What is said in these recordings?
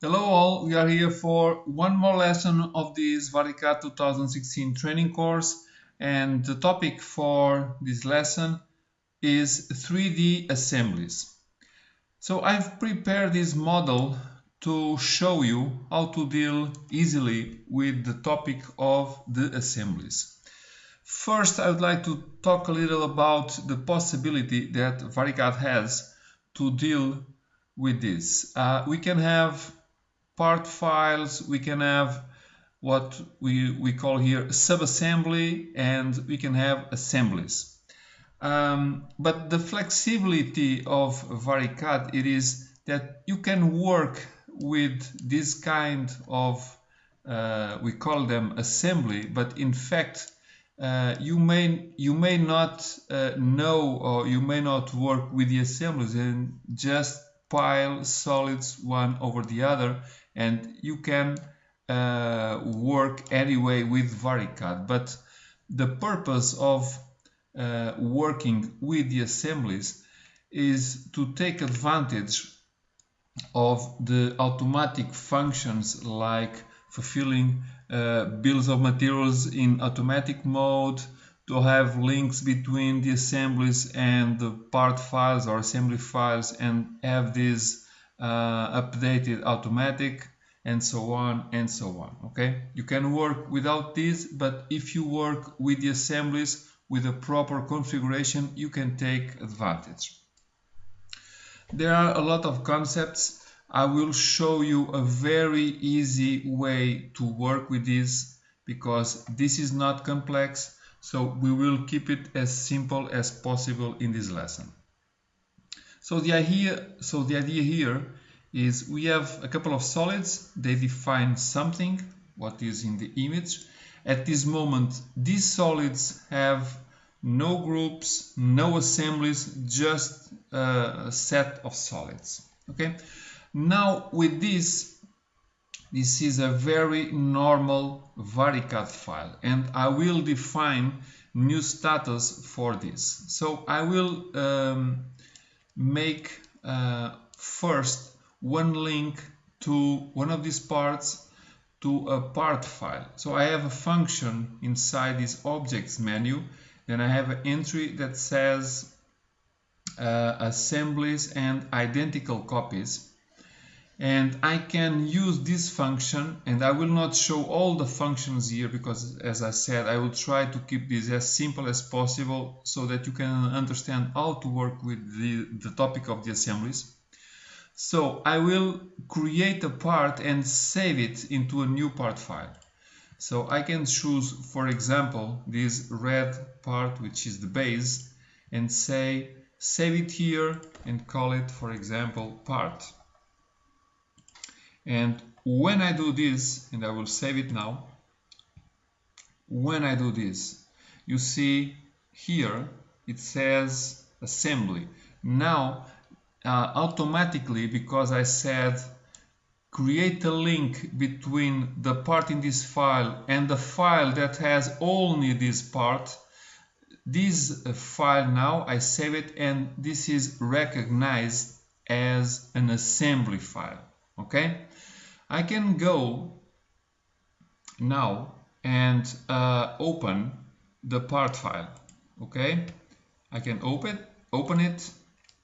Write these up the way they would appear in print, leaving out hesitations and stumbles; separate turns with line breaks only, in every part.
Hello all, we are here for one more lesson of this VariCAD 2016 training course, and the topic for this lesson is 3D assemblies. So I've prepared this model to show you how to deal easily with the topic of the assemblies. First, I would like to talk a little about the possibility that VariCAD has to deal with this. We can have part files, we can have what we call here subassembly, and we can have assemblies. But the flexibility of VariCAD, it is that you can work with this kind of, we call them assembly, but in fact you may not know, or you may not work with the assemblies and just pile solids one over the other, and you can work anyway with VariCAD. But the purpose of working with the assemblies is to take advantage of the automatic functions like fulfilling bills of materials in automatic mode, to have links between the assemblies and the part files or assembly files and have this updated automatic, and so on and so on. Okay, you can work without this, but if you work with the assemblies with a proper configuration, you can take advantage. There are a lot of concepts. I will show you a very easy way to work with this, because this is not complex, so we will keep it as simple as possible in this lesson. So the idea here is we have a couple of solids. They define something, what is in the image. At this moment, these solids have no groups, no assemblies, just a set of solids. Okay. Now with this is a very normal VariCAD file, and I will define new status for this. So I will make first one link to one of these parts to a part file. So I have a function inside this objects menu, then I have an entry that says assemblies and identical copies. And I can use this function, and I will not show all the functions here because, as I said, I will try to keep this as simple as possible so that you can understand how to work with the topic of the assemblies. So I will create a part and save it into a new part file. So I can choose, for example, this red part, which is the base, and say save it here and call it, for example, part. And when I do this, and I will save it now, when I do this, you see here it says assembly. Now automatically, because I said create a link between the part in this file and the file that has only this part, this file, now I save it, and this is recognized as an assembly file. Okay, I can go now and open the part file. Okay, I can open it,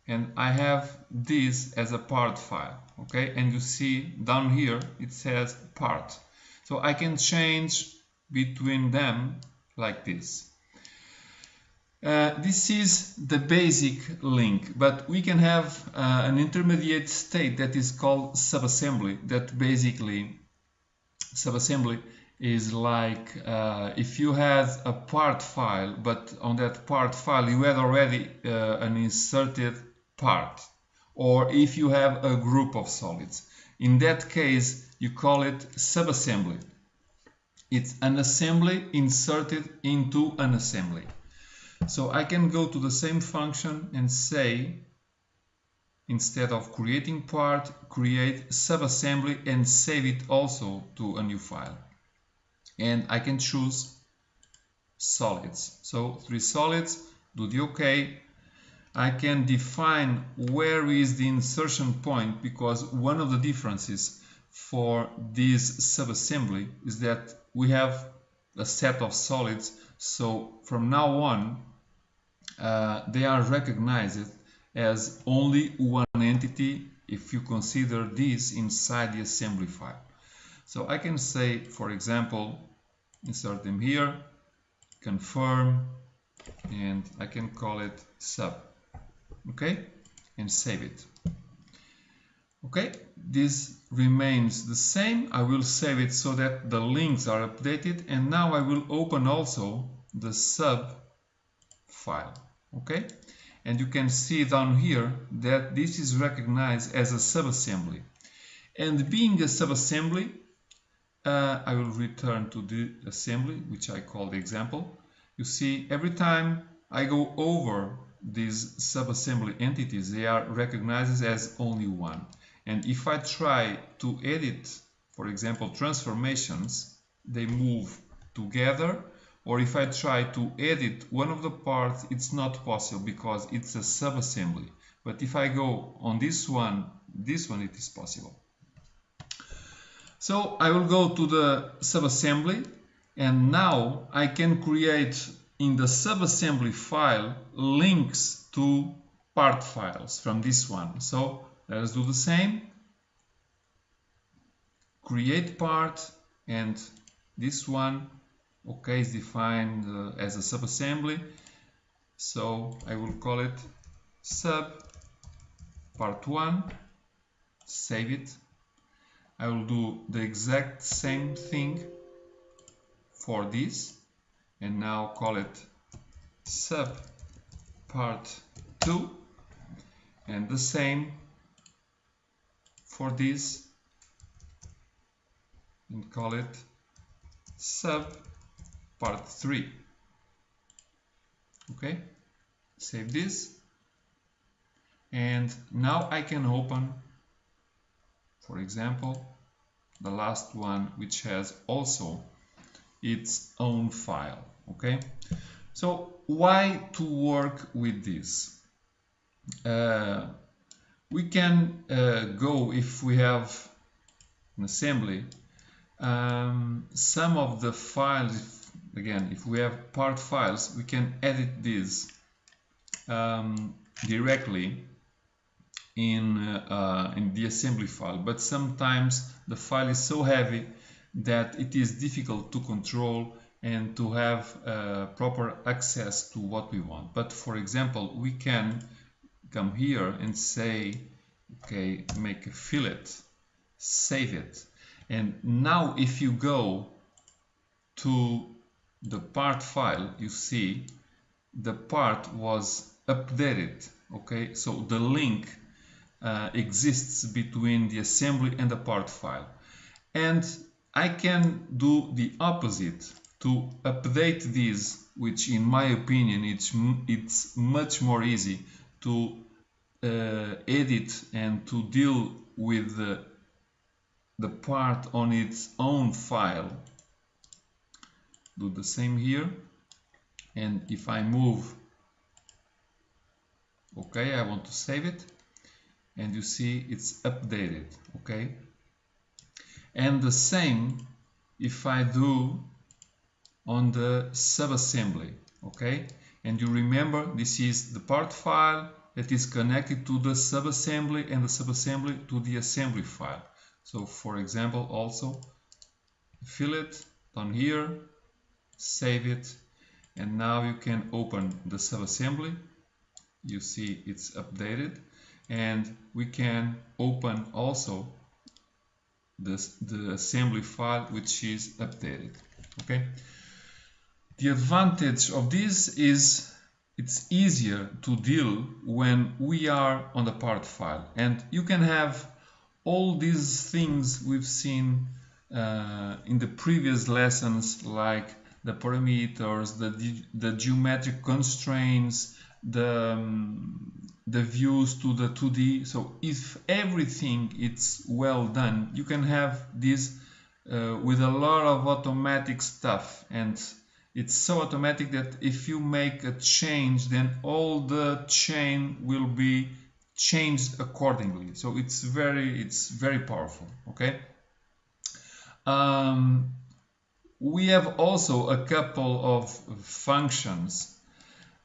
and I have this as a part file. Okay, and you see down here it says part. So I can change between them like this. This is the basic link, but we can have an intermediate state that is called subassembly. That basically, subassembly is like if you had a part file, but on that part file you had already an inserted part, or if you have a group of solids. In that case, you call it subassembly. It's an assembly inserted into an assembly. So I can go to the same function and say, instead of creating part, create subassembly and save it also to a new file. And I can choose solids. So 3 solids, do the OK. I can define where is the insertion point, because one of the differences for this subassembly is that we have a set of solids, so from now on they are recognized as only one entity if you consider this inside the assembly file. So I can say, for example, insert them here, confirm, and I can call it sub, okay, and save it. Okay, this remains the same. I will save it so that the links are updated, and now I will open also the sub file, okay, and you can see down here that this is recognized as a subassembly, and being a subassembly, I will return to the assembly, which I call the example. You see, every time I go over these subassembly entities, they are recognized as only one. And if I try to edit, for example, transformations, they move together. Or if I try to edit one of the parts, it's not possible because it's a subassembly. But if I go on this one it is possible. So I will go to the subassembly, and now I can create in the subassembly file links to part files from this one. So let us do the same. Create part, and this one, okay, is defined as a subassembly. So I will call it sub part 1, save it. I will do the exact same thing for this, and now call it sub part 2, and the same for this, and call it sub part 3. Okay, save this, and now I can open, for example, the last one, which has also its own file. Okay, so why to work with this? We can go, if we have an assembly, some of the files, again, if we have part files, we can edit these directly in the assembly file, but sometimes the file is so heavy that it is difficult to control and to have proper access to what we want. But for example, we can come here and say, okay, make a fillet, save it, and now if you go to the part file, you see the part was updated. Okay, so the link exists between the assembly and the part file, and I can do the opposite to update this, which in my opinion it's much more easy to edit and to deal with the part on its own file. Do the same here, and if I move, okay, I want to save it, and you see it's updated. Okay, and the same if I do on the subassembly. Okay, and you remember this is the part file that is connected to the subassembly, and the subassembly to the assembly file. So for example, also fillet down here, save it, and now you can open the subassembly. You see it's updated, and we can open also the assembly file, which is updated. Okay, the advantage of this is it's easier to deal when we are on the part file, and you can have all these things we've seen in the previous lessons, like the parameters, the geometric constraints, the views to the 2D. So if everything is well done, you can have this with a lot of automatic stuff, and it's so automatic that if you make a change, then all the chain will be changed accordingly. So it's very powerful. Okay, We have also a couple of functions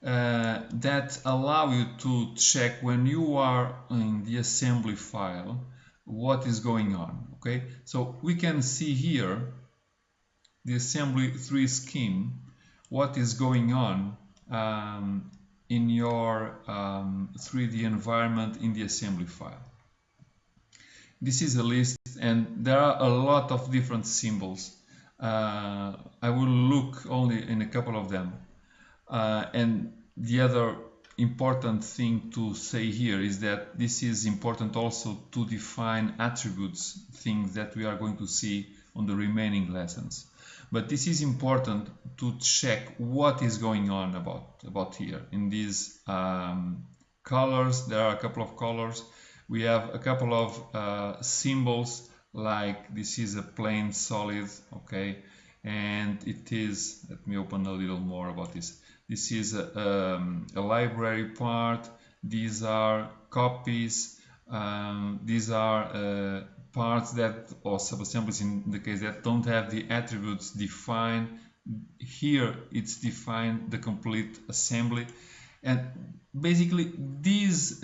that allow you to check when you are in the assembly file what is going on. Okay, so we can see here the assembly 3 scheme, what is going on in your 3D environment in the assembly file. This is a list and there are a lot of different symbols. I will look only in a couple of them. And the other important thing to say here is that this is important also to define attributes, things that we are going to see on the remaining lessons. But this is important to check what is going on about here. In these colors, there are a couple of colors. We have a couple of symbols, like this is a plain solid, okay, and it is, let me open a little more about this. This is a library part. These are copies. These are parts that, or subassemblies in the case, that don't have the attributes defined. Here it's defined the complete assembly, and basically these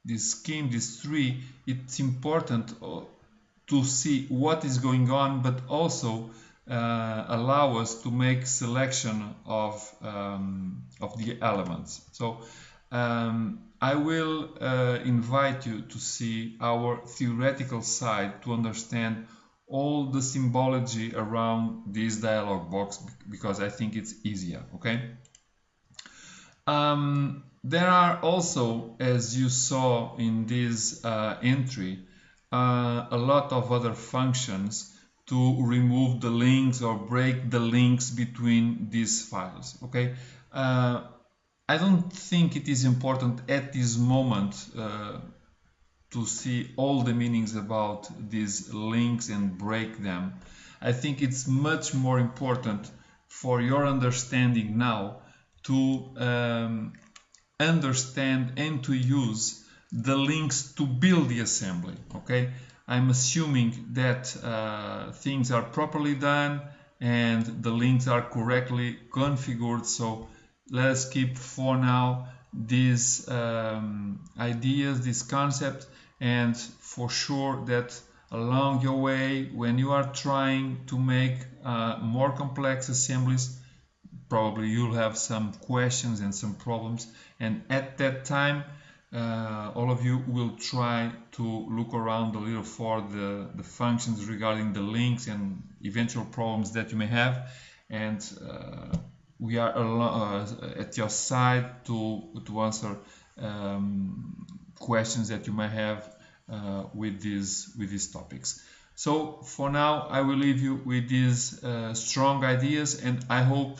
this scheme, these three, it's important to see what is going on, but also allow us to make selection of the elements. So I will invite you to see our theoretical side to understand all the symbology around this dialog box, because I think it's easier, okay? There are also, as you saw in this entry, a lot of other functions to remove the links or break the links between these files, okay? I don't think it is important at this moment to see all the meanings about these links and break them. I think it's much more important for your understanding now to understand and to use the links to build the assembly, okay? I'm assuming that things are properly done and the links are correctly configured, so let's keep for now these ideas, these concepts, and for sure that along your way, when you are trying to make more complex assemblies, probably you'll have some questions and some problems, and at that time all of you will try to look around a little for the functions regarding the links and eventual problems that you may have, and we are at your side to answer questions that you may have with these topics. So for now, I will leave you with these strong ideas, and I hope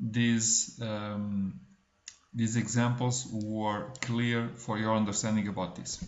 these examples were clear for your understanding about this.